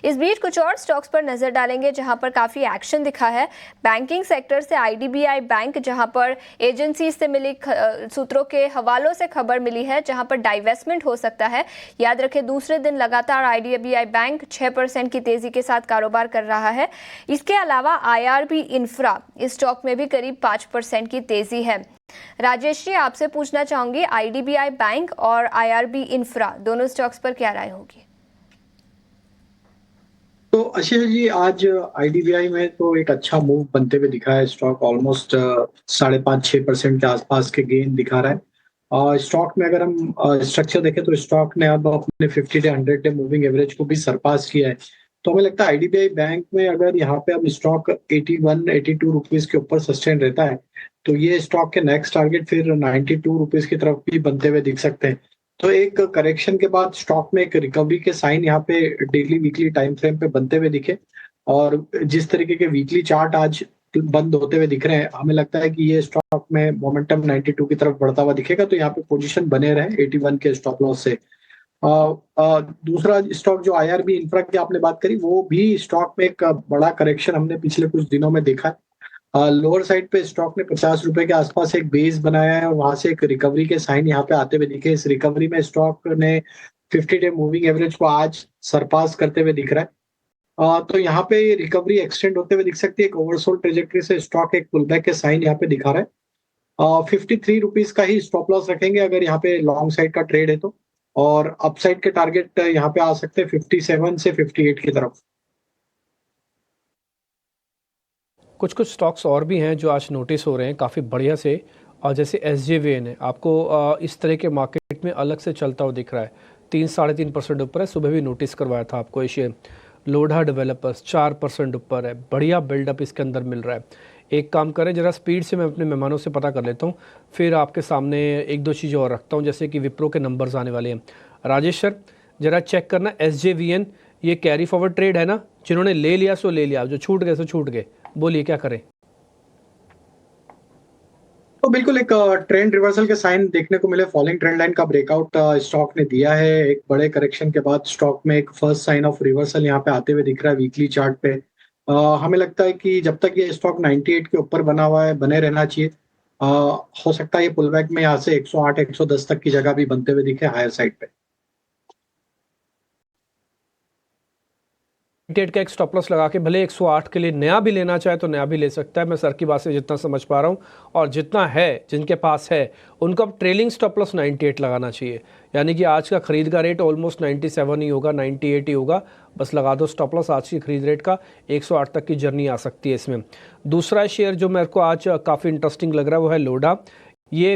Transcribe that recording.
इस बीच कुछ और स्टॉक्स पर नजर डालेंगे जहां पर काफी एक्शन दिखा है। बैंकिंग सेक्टर से आईडीबीआई बैंक, जहां पर एजेंसी से मिली सूत्रों के हवालों से खबर मिली है जहां पर डाइवेस्टमेंट हो सकता है। याद रखें, दूसरे दिन लगातार आईडीबीआई बैंक 6% की तेजी के साथ कारोबार कर रहा है। इसके अलावा आईआरबी इंफ्रा, इस स्टॉक में भी करीब 5% की तेजी है। राजेश जी, आपसे पूछना चाहूंगी, आईडीबीआई बैंक और आईआरबी इंफ्रा दोनों स्टॉक्स पर क्या राय होगी? तो आशीष जी, आज आईडीबीआई में तो एक अच्छा मूव बनते हुए दिखा है। स्टॉक ऑलमोस्ट 5.5-6% के आसपास के गेन दिखा रहा है। और स्टॉक में अगर हम स्ट्रक्चर देखें तो स्टॉक ने अब अपने 50 डे 100 डे मूविंग एवरेज को भी सरपास किया है। तो हमें लगता है आईडीबीआई बैंक में अगर यहाँ पे अब स्टॉक 81-82 रुपीज के ऊपर सस्टेन रहता है तो ये स्टॉक के नेक्स्ट टारगेट फिर 92 रुपीज की तरफ भी बनते हुए दिख सकते हैं। तो एक करेक्शन के बाद स्टॉक में एक रिकवरी के साइन यहाँ पे डेली वीकली टाइम फ्रेम पे बनते हुए दिखे। और जिस तरीके के वीकली चार्ट आज बंद होते हुए दिख रहे हैं, हमें लगता है कि ये स्टॉक में मोमेंटम 92 की तरफ बढ़ता हुआ दिखेगा। तो यहाँ पे पोजीशन बने रहे 81 के स्टॉप लॉस से। दूसरा स्टॉक जो आईआरबी इंफ्रा की आपने बात करी, वो भी स्टॉक में एक बड़ा करेक्शन हमने पिछले कुछ दिनों में देखा है। लोअर साइड पे स्टॉक ने 50 रुपए के आसपास एक बेस बनाया है और वहां से एक रिकवरी के साइन यहाँ पे आते हुए दिखे। इस रिकवरी में स्टॉक ने 50 डे मूविंग एवरेज को आज सरपास करते हुए दिख रहा है। तो यहाँ पे रिकवरी एक्सटेंड होते हुए दिख सकती है। एक ओवरसोल्ड ट्रेजेक्टरी से स्टॉक एक पुलबैक के साइन यहाँ पे दिखा रहा है। 53 रुपीज का ही स्टॉप लॉस रखेंगे अगर यहाँ पे लॉन्ग साइड का ट्रेड है तो। और अपसाइड के टारगेट यहाँ पे आ सकते हैं 57 से 58 की तरफ। कुछ कुछ स्टॉक्स और भी हैं जो आज नोटिस हो रहे हैं काफ़ी बढ़िया से, और जैसे एसजेवीएन है, आपको इस तरह के मार्केट में अलग से चलता हुआ दिख रहा है। 3-3.5% ऊपर है, सुबह भी नोटिस करवाया था आपको ये शेयर। लोढ़ा डेवलपर्स 4% ऊपर है, बढ़िया बिल्डअप इसके अंदर मिल रहा है। एक काम करें, ज़रा स्पीड से मैं अपने मेहमानों से पता कर लेता हूँ, फिर आपके सामने एक दो चीज़ें और रखता हूँ, जैसे कि विप्रो के नंबर्स आने वाले हैं। राजेश सर, ज़रा चेक करना एसजेवीएन, ये कैरी फॉरवर्ड ट्रेड है ना? जिन्होंने ले लिया सो ले लिया, जो छूट गए सो छूट गए। बोलिए क्या करें? तो बिल्कुल एक ट्रेंड रिवर्सल के साइन देखने को मिले। फॉलिंग ट्रेंड लाइन का ब्रेकआउट स्टॉक ने दिया है। एक बड़े करेक्शन के बाद स्टॉक में एक फर्स्ट साइन ऑफ रिवर्सल यहाँ पे आते हुए दिख रहा है वीकली चार्ट पे। हमें लगता है कि जब तक ये स्टॉक 98 के ऊपर बना हुआ है, बने रहना चाहिए। हो सकता है ये पुलबैक में यहाँ से 108 110 तक की जगह भी बनते हुए दिखे हायर साइड पे। 98 का एक स्टॉप लॉस लगा के भले 108 के लिए नया भी लेना चाहे तो नया भी ले सकता है। मैं सर की बात से जितना समझ पा रहा हूँ, और जितना है जिनके पास है उनको अब ट्रेलिंग स्टॉप लॉस 98 लगाना चाहिए। यानी कि आज का खरीद का रेट ऑलमोस्ट 97 ही होगा, 98 ही होगा। बस लगा दो स्टॉप लॉस आज की खरीद रेट का। 108 तक की जर्नी आ सकती है इसमें। दूसरा शेयर जो मेरे को आज काफ़ी इंटरेस्टिंग लग रहा है वो है लोढ़ा। ये